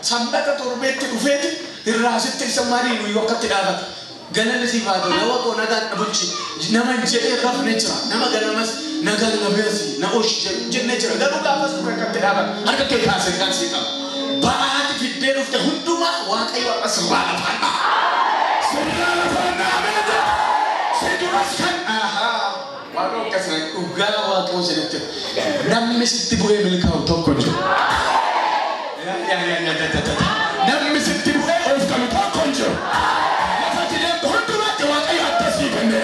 Sambata torbeti ufeti irrasitti samari nu yokkati dhabat ganana sifado lawa ko naga abunchi nama jede raf necha nama ganamas naga nabesi na osh jenne jira ganu ka fas ko katti dhabat harka ke khase kan sita baat fidde ufte hunduma waqay wa asbala fana subhana fana amada siduras kan aha wado kasna ugala wa ko sedette nammi sitti buye milkaw tokkojo Nam misitti bu'ee of kan tokkonjo. Lafa jireenya hundumaatti waaqayyo attasiifanne.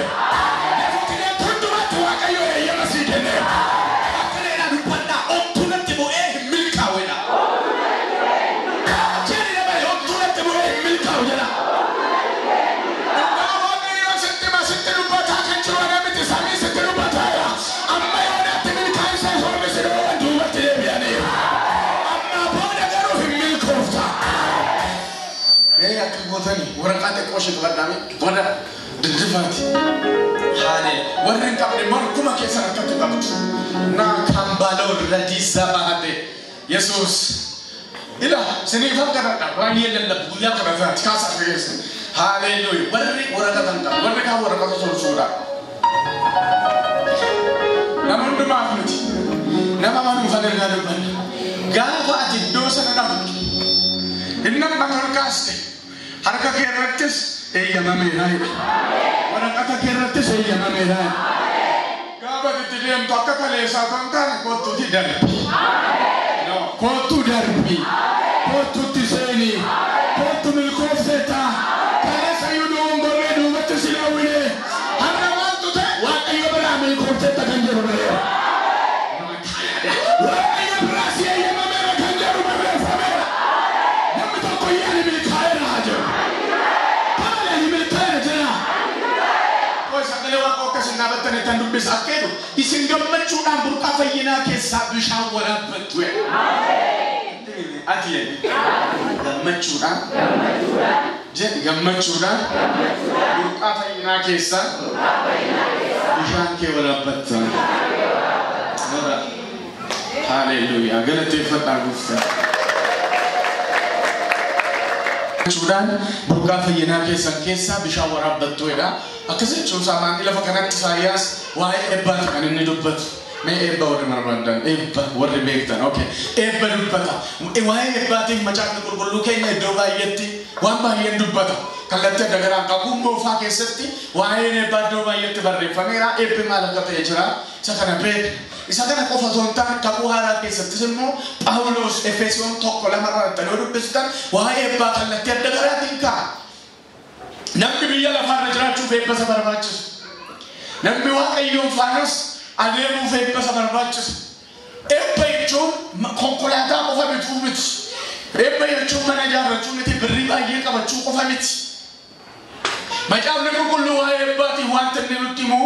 mee akka gootanii waraqaa xiqqoo ishee qabadhaame wada diddifaati haale warra hin qabne markuma keessa rakkatu qabdu naa kan baaloo radiisa baate Yesuus ila siniifan kadhadha baay'ee lallabu guyyaa kadhataati kaasa keessa haleluuya warri waraqaa kan qabu warri kaan waraqaa tolchuudha nama hundumaaf miti nama manuuf adargaa dubbanna gaafa ati iddoo sana dhabu inni nama harkaaste harka kee irrattis eeyyamameera waraqaa kee irrattis eeyyamameera gaafa itti deemtu akka kaleessaa kan taane kottuutti darbi kottuu darbi kottuutti seeni kottu milkoofseeta kaleessa yuudhuun gorree duubatti silaawwine har'a maaltu ta'e waaqayyo biraa milkoofseeta kan jedhu barreera waaqayyo biraa si eeyyamameera kan jedhu barreeffameera namni tokko yaani milkaa'eera haa jedhu kamalani milkaa'eera jira sagalee waaqa akkasiin dhaabattanii tan dubbisa akkeedu isin gammachuudhaan burqaa fayyinaa keessaa bishaan waraabbattu ati gammachuudhaan jedhi gammachuudhaan burqaa fayyinaa keessaa bishaan kee waraabbattu haleluuyaa galateeffadhaa gooftaa Sudan burqaa fayyinaa keessaa bishaan waraabbattuudha akkasii cuusamaan lafa kanatti Isaayyaas waa'ee eebbaati kan inni dubbatu mee eebba warri barbaadan eebba warri beektan okay eebba dubbata waa'ee eebbaatiif macaafni qulqulluu keenya iddoo baay'eetti waan baay'een dubbata kallattii adda garaan qabuun moofaa keessatti waa'ee eebbaa iddoo baay'eetti barreeffameera eebbi maal akka ta'e jira isa kana beek isa kana qofa osoo hin taane kakuu haaraa keessattis immoo Phaawulos Efesoon 1:2 yoo dubbistan waa'ee eebbaa kallattii adda garaatiin ka'a namni biyya lafaarra jiraachuuf eebba isa barbaachisa namni waaqayyoon faanas adeemuuf eebba isa barbaachisa eebba jechuun konkolaataa qofa bituu miti eebba jechuun mana ijaarrachuu miti birrii baay'ee qabachuu qofa miti macaafni qulqulluu waa'ee eebbaatiin wanta inni nutti himu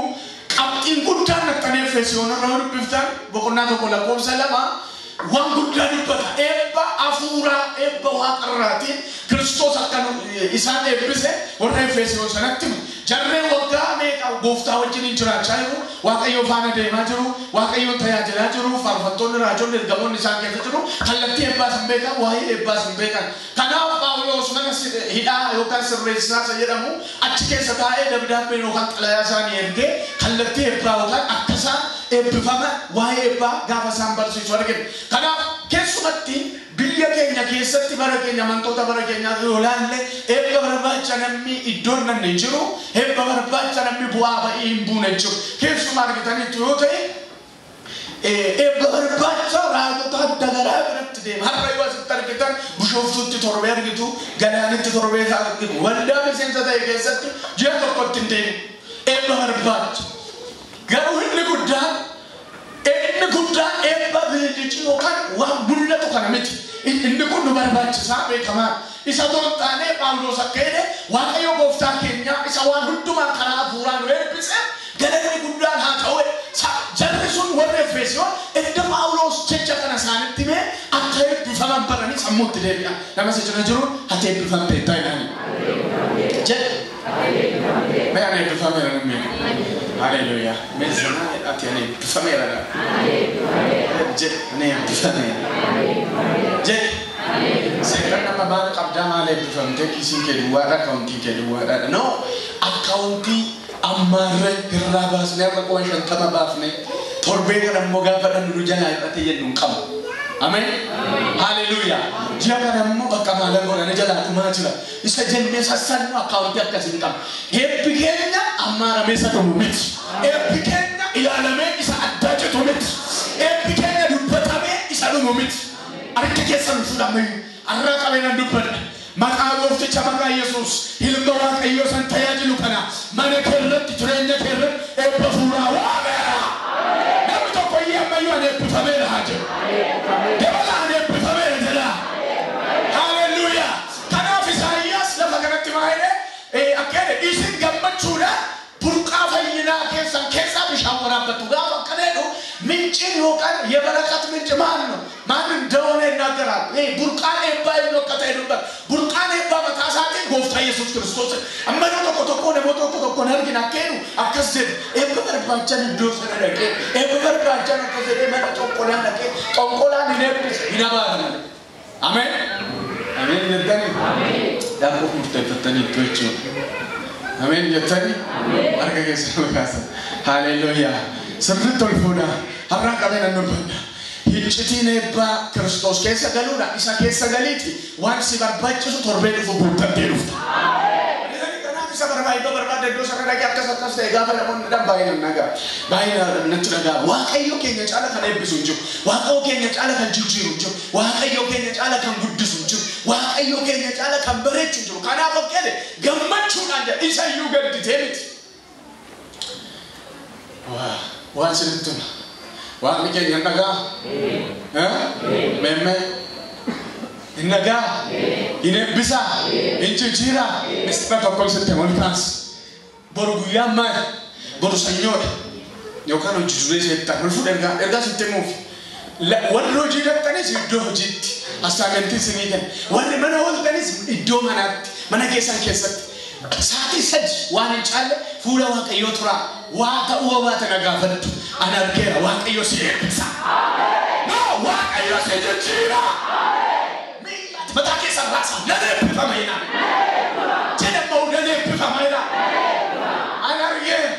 qabxiin guddaan naqxanii Efesoon irraa dubbiftan boqonnaa 1:2 waan guddaa dubbata eebba hafuuraa eebba waaqarraatiin Kiristoos akka isaan eebbise warra Efesoon sanatti jarree waggaa meeqa gooftaa wajjin jiraachaa jiru waaqayyo faana deemaa jiru waaqayyoon tajaajilaa jiru faarfattoonni raajoonni ergamoonni isaan keessa jiru kallattii eebbaa san beekan waa'ee eebbaa san beekan kanaaf Phaawulos mana hidhaa yookaan sirreessaa isa jedhamu achi keessa taa'ee dabdaabbeen yookaan xalayaa isaanii ergee kallattii eebbaa yookaan akka isaan eebbifama waa'ee eebbaa gaafa isaan barsiisu argina kanaaf keessumatti biyya keenya keessatti bara keenya amantoota bara keenyaa yoo laalle eebba barbaacha namni iddoon nan hin jiru eebba barbaacha namni bu'aa ba'ii hin buune jiru keessumaa argitanitti yoo ta'e eebba barbaacha raajota adda garaa biratti deema har'a yoo asitti argitan Bishooftuutti torbee argitu Galaanitti torbee argitu waldaa miseensa ta'e keessatti ji'a tokkotti hin deemu eebba barbaacha garuu inni guddaan eebba biilichi yookaan waan mul'atu kana miti inni kun nu barbaachisaa beekamaa isa doontaanee Phaawulos akka jedhe waaqayyo gooftaa keenya isa waan hundumaa karaa hafuuraan nu eebbise galanni guddaan haa ta'u jarri sun warri Efesoon edda Phaawulos jecha kana isaanitti mee akka eebbifaman baranii sammuutti deebi'a nama isa jira jiru ati eebbifamtee taa'inaan jedhe mee ana eebbifameera namni haleluuyaa mee sana ati ana eebbifameera jedhe ana eebbifameera jedhe seeraan nama baala qabdaa maal eebbifamtee kisiin kee duwwaadha akaawuntiin kee duwwaadha no akaawuntii ammaarree irraa baasnee akka 50 baafnee torbee kana immoo gaafa dhannu nu jalaa hir'ate jennuun qabu amen haleluuyaa ji'a kana immoo bakka maalan godhane jalaa kumaa jira isa jennee sassannu akaawuntii akkasiin qabu eebbi keenya ammaaramee isa dhumu miti eebbi keenya ilaalamee isa addaa citu miti eebbi keenya dubbatamee isa dhumu miti harka keessan fudhame arraa qabeenan dubbadha maqaa goofticha maqaa Yesuus ilma waaqayyoo san tajaajilu kana mana keerratti jireenya keerratti eebba fuuraa waameera namni tokko iyyammayyuu ani eebbifameera haa jedhu dabala ani eebbifameera jedha haleluuyaa kanaaf Isaayyaas lafa kanatti maayile akkana isin gammachuudhaan burqaa fayyinaa keessaa bishaan waraabbattu gaafa akkana jedhu mincin yookaan የበረከት ምንጭ ማን ነው ማን እንደሆነ ይናገራል burqaan eebbaa inni akka ta'e dubbata burqaan eebbaa maqaa isaati Yesus Kristus amma tokko ne moto tokko argina keenu akkas jedhu eebba barbaachan iddoo sana dhaqee eebba barbaachan akkas jedhee mana xonqolaan dhaqee xonqolaan hin eebbise hin abaaran. Amen. Amen jettani. Daakuu murteeffatanii iddoo jechuudha. Amen jettani. Harka keessa makaasa. Haleluuyaa. Sirriitti ol fuudhaa. Har'a qabeen annu banda. Hiccitiin eebbaa Kiristoos keessa galuudha. Isa keessa galiiti waan si barbaachisu torbee dhufu guuttattee dhufta. Isa barbaade iddoo sana dhaqee akkas ta'e gaafa namoonni baay'inaan nagaa. Baay'inaan natti nagaa. Waaqayyo keenya caala kan eebbisu hin jiru. Waaqayyo keenya caala kan jijjiiru hin jiru. Waaqayyo keenya caala kan guddisu hin jiru. Waaqayyo keenya caala kan bareechu hin jiru. Kanaaf akkele gammachuudhaan jedha isa iyyuu gadditee miti. Waan sinitti hima. Waaqni keenya nagaa. Memme. Nagaa. Hin eebbisaa. Hin jijjiiraa. Mistira tokko sitti molkaas. Boru guyyaa maali? Boru sanyoodha. Yookaan hojii duree seettan. Ol fuudha ergaa sitti himuuf. Warri hojii dhaqxanis iddoo hojiitti. Asaamentii sinii kenna. Warri mana ooltanis iddoo manaatti. Mana keessatti. Saatii sadi waan hin caalle fuula Waaqayyoo turaa. Waaqa uumaata nagaafadhu. Ana argeera Waaqayyo si eebbisa. No Waaqayyo si jijjiira. Mataa keessa raasa. Nan eebbifama jedhama. Jedhama nan eebbifama jedhama. Ana argeera.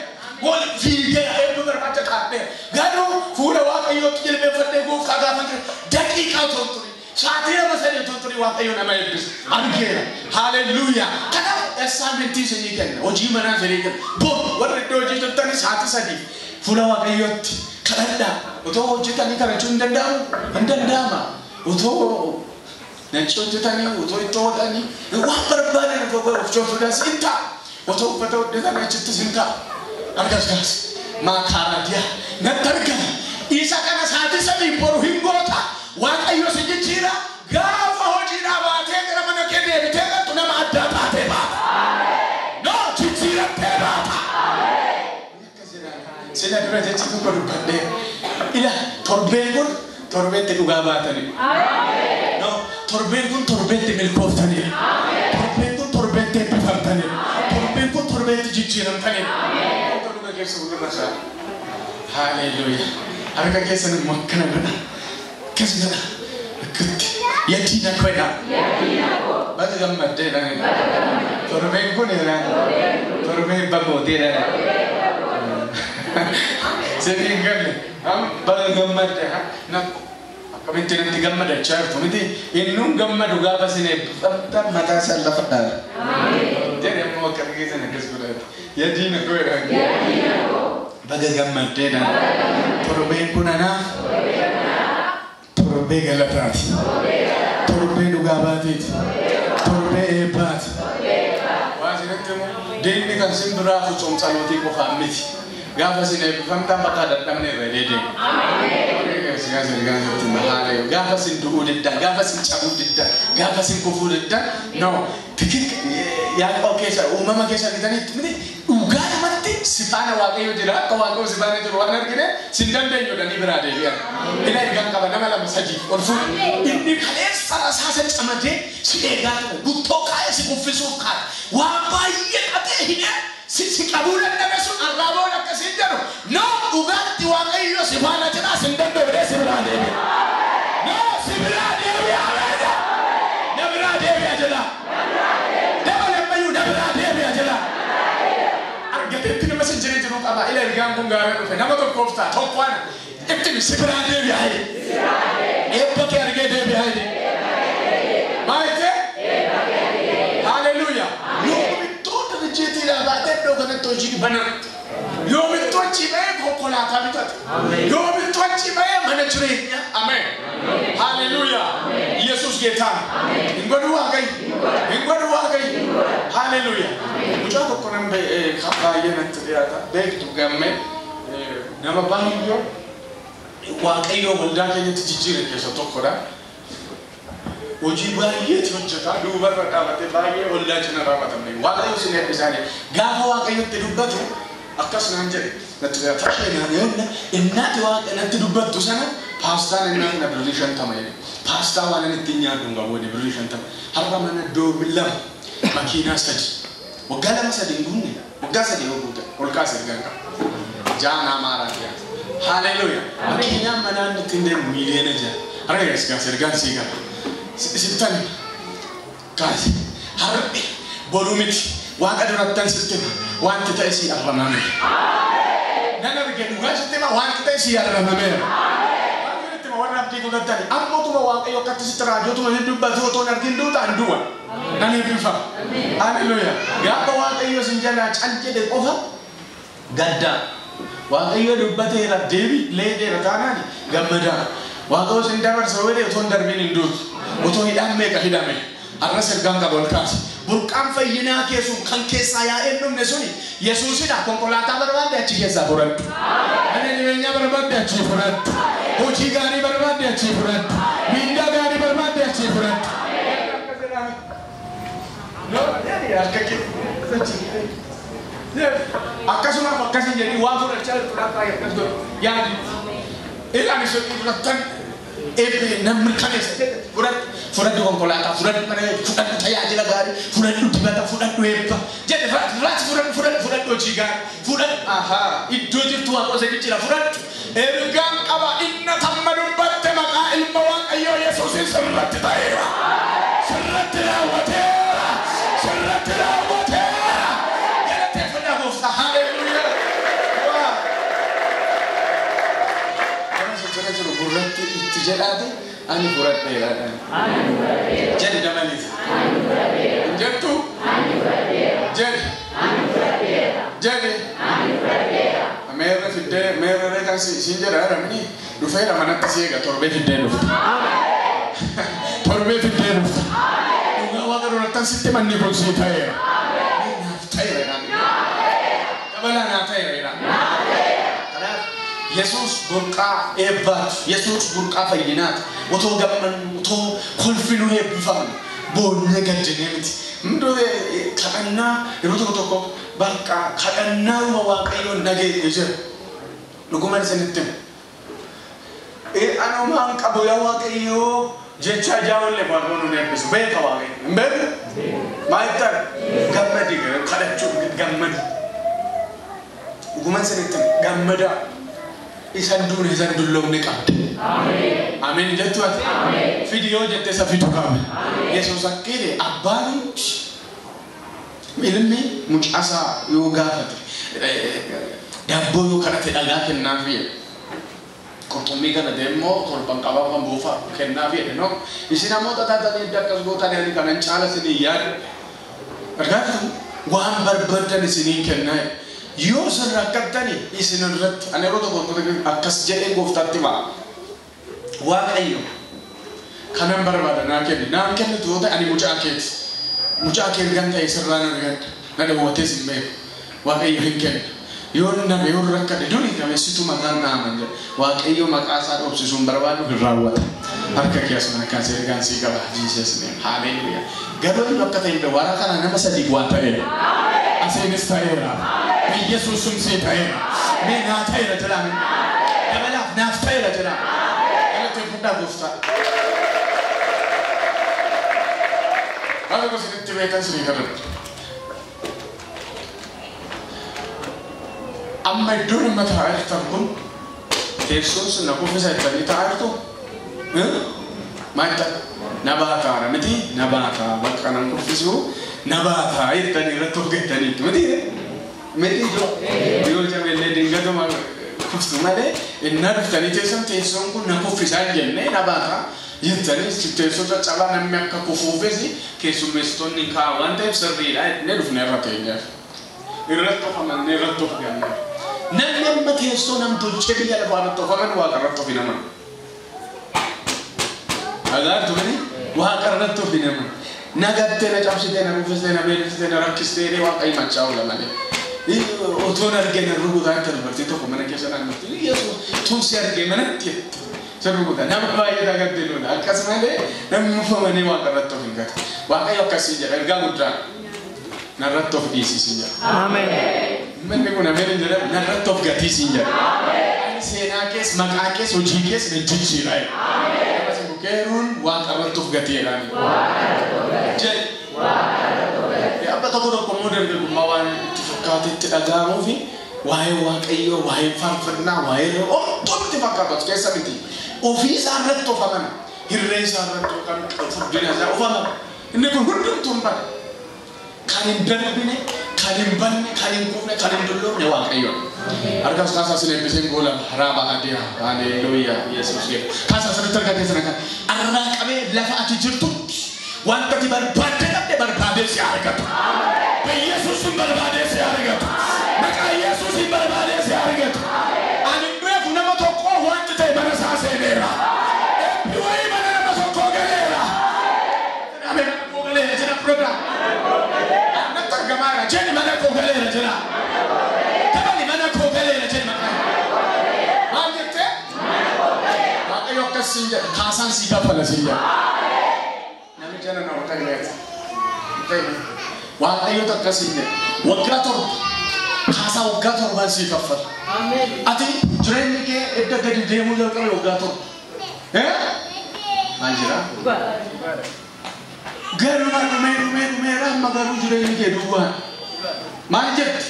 Wal fiigee eebba barbaacha kaadhee. Garuu fuula Waaqayyootti jilbeeffadhee gooftaa gaafate daqiiqaa otoo ture. Saatii nama sadii otoo ture Waaqayyo nama eebbisa. Argeera. Haleluuyaa. Kanaaf asaamentii sinii kenna. Hojii manaa sinii kenna. Boru warri iddoo hojii turtanii saatii sadii fuula Waaqayyootti kadhadhaa. Otoo hojjetanii kadhachuu hin danda'amu. Hin danda'ama. Otoo nyaachii hojjetanii otoo ittoo hodhanii waan barbaadan of joofuudhaas hin ta'a. Otoo uffata hojjetanii achittis hin ta'a. Argas maakaaraadiyaa natti argama. Isa kana saatii sadii boru hin goota. Waaqayyo si jijjiira. Gaafa hojiidhaa baatee gara mana kee deebitee galtu nama addaa taatee baata. No jijjiirattee baata. Sila dura jechi tokko dubbadhee. Ila torbeen kun torbeetti dhugaa baatanii. No torbeen kun torbeetti milkooftanii. Torbeen kun torbeetti eebbifamtanii. Torbeen kun torbeetti jijjiiramtanii. Dhuga keessa gurra. Haleluuyaa. Harka keessan immoo akkana godha. Akkas godha. Akkutti. Yadiina koodha. Bakka gammaddeedhaan. Torbeen kun jedhaan. Torbeen bakooteedhaan. Sediin galle. Bakka gammaddeedhaan. Akkamitti natti gammadachaa jirtu miti. Innuun gammadu gaafa sin eebbifamtan mataa isaan lafa dhaala. Jedhe immoo akka dhageessan akkas godhate. Yadiina koodhaan. Bakka gammaddeedhaan. Torbeen kun anaaf. Torbee galataati. Torbee dhugaa baatiiti. Torbee eebbaati. Waan sinatti immoo deemni kan sin biraa fuucoom salootii qofaan miti. Gaafa sin eebbifamtaan bakka dadhabne irra deedeemu. Gaafa sin du'uu diddan, gaafa sin cabuu diddan, gaafa sin kufuu diddan. No, yaaqoo keessa uumama keessa bitanitti miti dhugaa namatti sifaana Waaqayyo jira akka Waaqayyo sifaana jiru waan argine sin dandeenyu dhanii biraa deebi'an. Ila ergaan qaba nama lama sadii ol fuudhu. Inni kaleessa rasaasa camadee si eegaa ture guttoo kaa'ee si kuffisuuf kaa'e waan baay'ee qatee hidhee si qabuu dadhabe sun arraaboon akkasiin jedhu no dhugaatti Waaqayyo sifaana jira sin dandeenyu si biraa deebi'a. No si biraa deebi'a. Na biraa deebi'a jira. Argateetti nama sin jiree jiru qaba. Ila ergaan kun gaarii dhufe nama tokkoof ta'a. Tokkoon itti si biraa deebi'a. Eebba kee argee deebi'a. Maayitee? Haleluuyaa. Yoomittoota rijeetiidhaa baatee iddoo kanatti hojii banamte. Yoomittochi ba'ee konkolaataa bitate. Yoomittochi ba'ee mana jireenyaa. Ameen. Haleluuyaa. Yesuus geetaan. Hin godhu Waaqayyo. Hin godhu Waaqayyo. Haleluuyaa. Mucaa tokko nan baay'ee natti dhiyaata. Beektu gammee nama baay'ee Waaqayyo waldaa keenyatti jijjiire keessa tokkodha. Hojii baay'eetti hojjeta. Duubarra dhaabatee baay'ee waldaa cina raawwatamne. Waaqayyo sin eebbisaanii. Gaafa Waaqayyotti dubbatu akkas naan jedhe. Natti dhiyaata. Innaati Waaqa natti dubbattu sana paastaan innaan na birrii 50 jedhe. Paastaa waan inni ittiin nyaadhu hin qabu birrii 50. Har'a mana doomi lama. makiinaa sadi waggaa lama sadi hin guunne waggaa sadi yoo guute ol kaase ergan qaba jaana maaraa yaa haleluya makiinaa manaan nutti hin deemu miiliyoona jaa harka gaas ergaan sii qaba sittan kaase harbi boru miti waaqa durattan sittima wanti ta'e sii arramame nan arginu waan sittima wanti ta'e sii arramame warra abdii godhatani ammotuma waaqayyo akkatti sitti raajotuma hin dubbatu otoo hin argin duutaan du'a nan eebbifa haleluya gaafa waaqayyo sin jalaa cal jedhe qofa gaddaa waaqayyo dubbateera deebi leedeera taanaani gammadaa waaqayyo sin dabarsa wedhe otoo hin darbin hin duutu otoo hidhaan meeqa hidhame arras ergaan qaba ol kaase burqaan fayyinaa keessu kan keessaa yaa'een dhumne suni yesuusidha konkolaataa barbaadde achi keessaa furadhu mana jireenyaa barbaadde achi furadhu hojii gaarii barbaadde achi furadhu mindaa gaarii barbaadde achi furadhu akkasumas akkasii jedhii waa fudhachaa fudhataa akkas godhu yaadi ilaanis fudhattan eebbe namni kaneessa fudhadhu konkolaataa fudhadhu tajaajila gaarii fudhadhu dibata fudhadhu eebba jedhe fudhadhu hojii gaarii fudhadhu iddoo jirtu waa qosa jijjiira fudhadhu ergaan qaba inna tamma dubbatte maqaa ilma waaqayyoo yesuusin sirratti ta'eera sirratti raawwateera galateeffadhaa gooftaa haleluuyaa kana jiru gurratti itti jedhaate ani fudhadheera jedhe dabaleef jettu jedhe meerre kan siin jedha ramni dhufeera manatti seega torbee fiddee dhufta torbee fiddee dhufta dhugaa waaqa durattan sitti manni kun sii ta'eera naaf ta'eera dabalaa naaf ta'eera yesuus burqaa eebbaatu yesuus burqaa fayyinaati otoo gamman otoo kolfinu eebbifaman boonne gaddinee miti hunduu kadhannaa yeroo tokko bakka kadhannaa waaqayyoon nageenye jira dhuguman isinitti anumaan qabu yaa waaqayyoo jecha jaawallee waaqayyoon nu eebbisu beeka waaqayyo hin beeku maayittan gammadi kadhachuu gammadi dhuguman isinitti gammadaa isan duune isan dulloomne qabde amen jettu ati fidiyoo jette sa fidu qabe yesuus akkede abbaan ilmi mucaasaa yoo gaafate dabboo yoo kadhate dhagaa kennaaf jedhe qurxummii kana deemoo torban qabaa kan buufa kennaaf jedhe no isin namoota taatanii edda akkas gootan yaani kanan caala isinii yaadu argaatan waan barbaadan isinii kennaa yoo san rakkattani isin irratti ani yeroo tokko akkas jedhee gooftaatti ba'a waaqayyo kanan barbaada naa kenni tuuta ani mucaa keeti mucaa kee ergan ta'e sirraan argadha na dhawwatee sin beeku waaqayyo hin kenna yoo nama yoo rakkate durii qabeessitu maqaan naaman jedha waaqayyo maqaa isaa dhoobsisuun barbaadu hin raawwata harka keessumaa kan ergaan sii qaba jiises name haleluya garuu akka ta'e wara kana nama sadii waan ta'eera asiinis ta'eera yesuus sumsii ta'eera mee naa ta'eera jedhame dabalaaf naaf ta'eera jedhame galate guddaa gooftaa haala gosinitti beekan sinii kadhadhu amma iddoon amma ta'aa jirtan kun teessoon sun na kuffisa jettanii ta'aa jirtu maal ta'a na baataa miti na baataa bakka nan kuffisuu na baataa jettanii irratti of gettanii miti meti yoo jabeellee dingatuma kuftu malee inna dhuftanii teessoon kun na kuffisaa jennee na baataa jettanii teessota cabaa namni akka kufuufesi keessummeessitoonni kaa'aa waan ta'eef sirriidha jennee dhufne irra teenyaaf irratti of amannee irratti of ganneef namni amma teessoo namtolchee biyya lafaa irratti of aman waaqa irratti of hin amanu agaartu mani waaqa irratti of hin amanu nagattee na cabsitee na kuffistee na beeksistee na rakkistee waaqa himachaa oola malee otoon argee na rukutaa akka dubartii tokko mana keessa naannootti yesuus tumsi argee manatti jette san rukutaa nama baay'ee dagattee lola akkasumallee namni mufamanii waaqa irratti of hin gatu waaqayyo akkasii jedha ergaa guddaa narratti of dhiisii jedha ameen manni kun ameen jedha narratti of gatii jedha ani seenaa kees maqaa kees hojii kees na jijjiira ameen keeruun waaqa irratti of gatii jedhani jedhe fakkaatitti dhaga'amuu fi waa'ee waaqayyoo waa'ee faarfannaa waa'ee omtuutti fakkaatu keessa miti ofii isaa irratti ofaman hirree isaa irratti kan furdina isaa ofaman inni kun hundumtuu hin bane kan hin darbine kan hin banne kan hin kufne kan hin dulloomne waaqayyoo argas kaasaa sin eebbiseen goola raaba adiyaa haleluuyaa yesuus jedhu kaasaa sirriitti argatee sana kan arraa qabee lafa ati jirtutti wanta ati barbaadde dhabde barbaadee si argatu በኢየሱስም barbaadee si argatu maqaa Yesuusin barbaadee si argatu ani beeku nama tokko wanti ta'e mana isaa seeneera eebbi wayii mana nama tokko galeera ameen koo galeera jedha program natti argamaara jedhi mana koo galeera jedha tabali mana koo galeera jedhi maqaa maal jette waaqayyo akkasiin jedha kaasaan si gaffala siin jedha namicha na nama ta'e waaqayyo akkasiin jedha waggaa torba kaasaa waggaa torbaan si gaffala ati jireenyi kee edda gadi deemuu jalqabe waggaa torba maal jira garuma dhumeera amma garuu jireenyi kee duwwaan maal jetti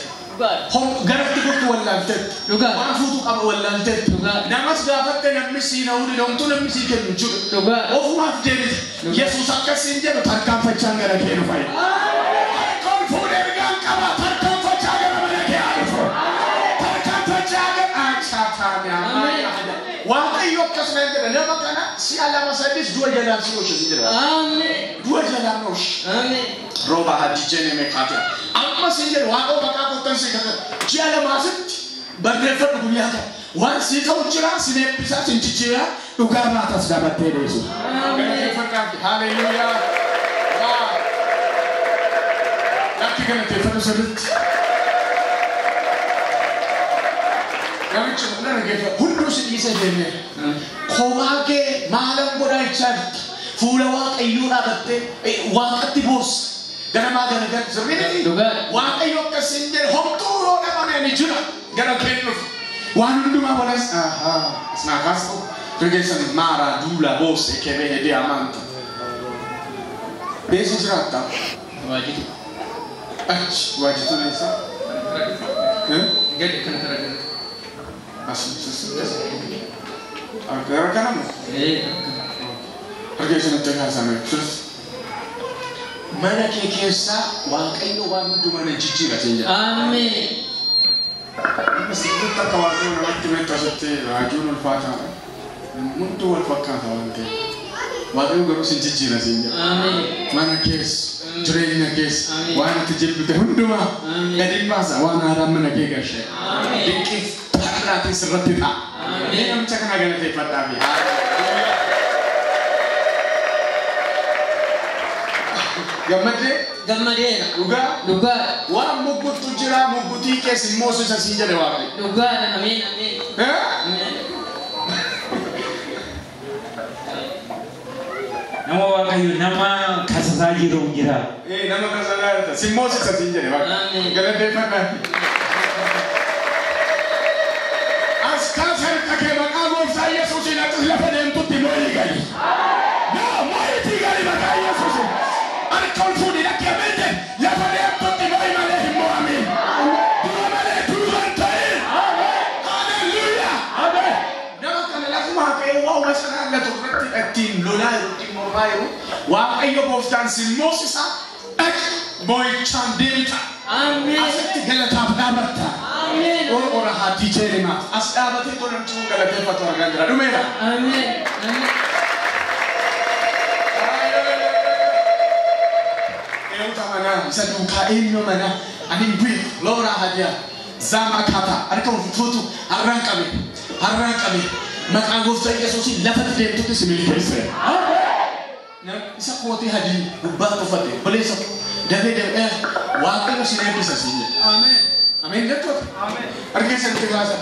garatti gotti wallaaltetti waan fuutu qaba wallaaltetti namas gaafatte namni sii na'uu didamtu namni sii kennu jiru ofumaaf deebite yesuus akkasiin jedhu tarkaanfachaan gara kee dhufa kon fuudhee bigaan qaba tarkaanfachaa gara mana kee dhufu tarkaanfachaa gara achaataamiyaa waaqayyo akkasuma jedha nama kana si'a lama sadis du'a jalaan si oolchu jedha du'a jalaan oolchu roba hadijene mekate amma si jedhu waaqoo maqaa kottan si kata ji'a lamaasitti barreeffadhu guyyaa kana waan si ta'u jira si eebbisaa si jijjiira dhugaa baatas dabattee deesu haleluuyaa lakki galateeffadhu sirriitti namichi hundana geeffa hunduu si dhiisa deemee kophaa kee maalan godhaa jechaa jirta fuula waaqayyoo dhaabattee waaqatti boos ganamaa garagar sirriitti waaqayyo akkasiin jedhe homtuu yoo dhabame ni jira gara kennuuf waan hundumaa walas asnaa kaasoo rigeessan maara duula boos ekebee hedee amanta beesi jiraatta waajitu waajitu neessa gadi kana karagar Agora caramba. Porque você não tem razão, né? Mana que essa, waaqayyo waan hundumana jijjiira jenja. Amen. Mas não tá acabando na última tasate, raajuun ulfaata. Muntu wal fakkaata wante. Waaqayyo garuu si jijjiira jenja. Amen. Mana kees, jireenya kees, waan ati jibbite hundumaa gadi baasa waan haaraa mana kee galchee. Amen. Dinqiif Rati serati tak. Ini yang cakap agak tepat tapi. Gamade. Duga. Wah mugut tujira muguti ke simosu sasinja dewari. Duga dan amin. Nama waaqayyo nama kasasaa jiru jira. Nama kasasaa simosu sasinja dewari. Agak tepat. Kasar kakek bakamu saya susi nak selapan yang putih boleh kali. Ya, boleh tiga di bawah Yesus. Ada konflik di dalam mente. Selapan yang putih boleh mana himbo amin. Tuhan mana Tuhan tahu. Haleluya. Amin. Nama kan lagu makai wow masalah la tu tim lulai tim morai. Wah ayo boftan simosisa. Boy chandita. Amin. Asal tiga la tabarta. Amin. Orang hati cerima. Asal itu orang cuma kalau dapat orang gandra. Dumera. Amin. Amin. Yang utama bisa dukain mana? Aning bui, lora hadia, zama kata. Ada kau foto, harang kami. Maka aku saya Yesus dapat dia itu sembilan persen. Nah, bisa kuat hadi, ubah tu fatih. Boleh so. Dari waktu itu sini bisa sini. Amin. Amin betul. Amin. Arke senti bahasa.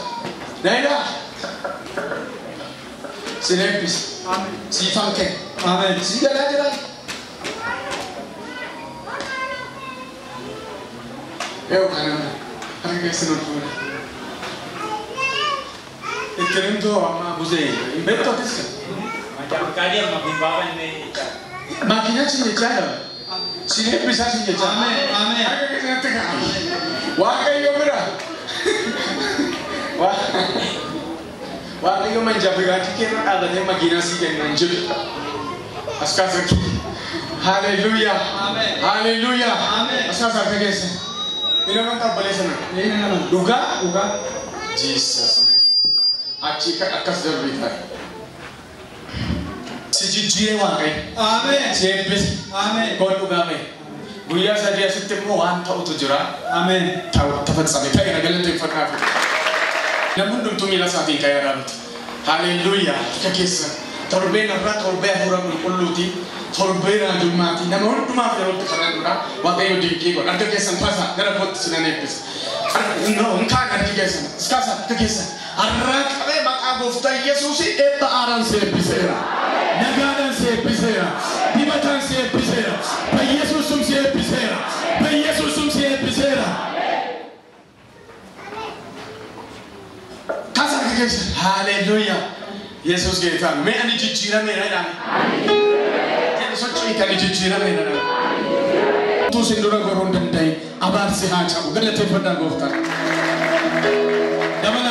Daerah. Sinepis. Amin. Si fangke. Amin. Si jalan. kanan. Arke senur. Itu tu ama buzei. Betul tak? Macam kalian makin bawa ini. Makinnya sini cara. Sinepis sini cara. Amin. Arke senti kan. Wakai man jabiraati keenya dhaabatee makiinaa sii kennan jiru. Askaasatti. Hallelujah. Amen. Hallelujah. Amen. Askaasatti keessa. Ina man tabbalee sana. Ina nama. Dhugaa. Jesus. Achi akkas darbii ta'a. Si jijjiiree waaqayyo. Amen. Si eebbise. Amen. Kun dhugaa mee. Guyyaa sadii asitti immoo waan ta'utu jira. Amen. Tafatsame ta'e na galateeffadhaaf. Namni hundumtuu miila isaatiin ka'ee dhaabate. Hallelujah. Akka keessa torbeen irraa torbee hafuura qulqulluuti. Torbee raajummaati. Nama hundumaaf yerootti kadhadhuudha. Waaqayyo dinqii godha. Akka keessan tasa gara kootti sinan eebbisa. Nkaan argi keessan. Iskaasa akka keessan. Har'aa qabee maqaa gooftaa Yesuusi eebba aaraan si eebbiseera. Nagaadhaan si eebbiseera. Dibataan si eebbiseera. Ba'Yesuusum si eebbiseera. Ba'Yesuusum si eebbiseera. Kasa akka keessan. Hallelujah. Yesuus geetaan. Mee ani jijjiirameera jedhame. Sochii kan jijjiirameera jedhame. Utuu sin dura goruu hin danda'in abaarsi haa cabu. Galateeffadhaan gooftaa. Dabala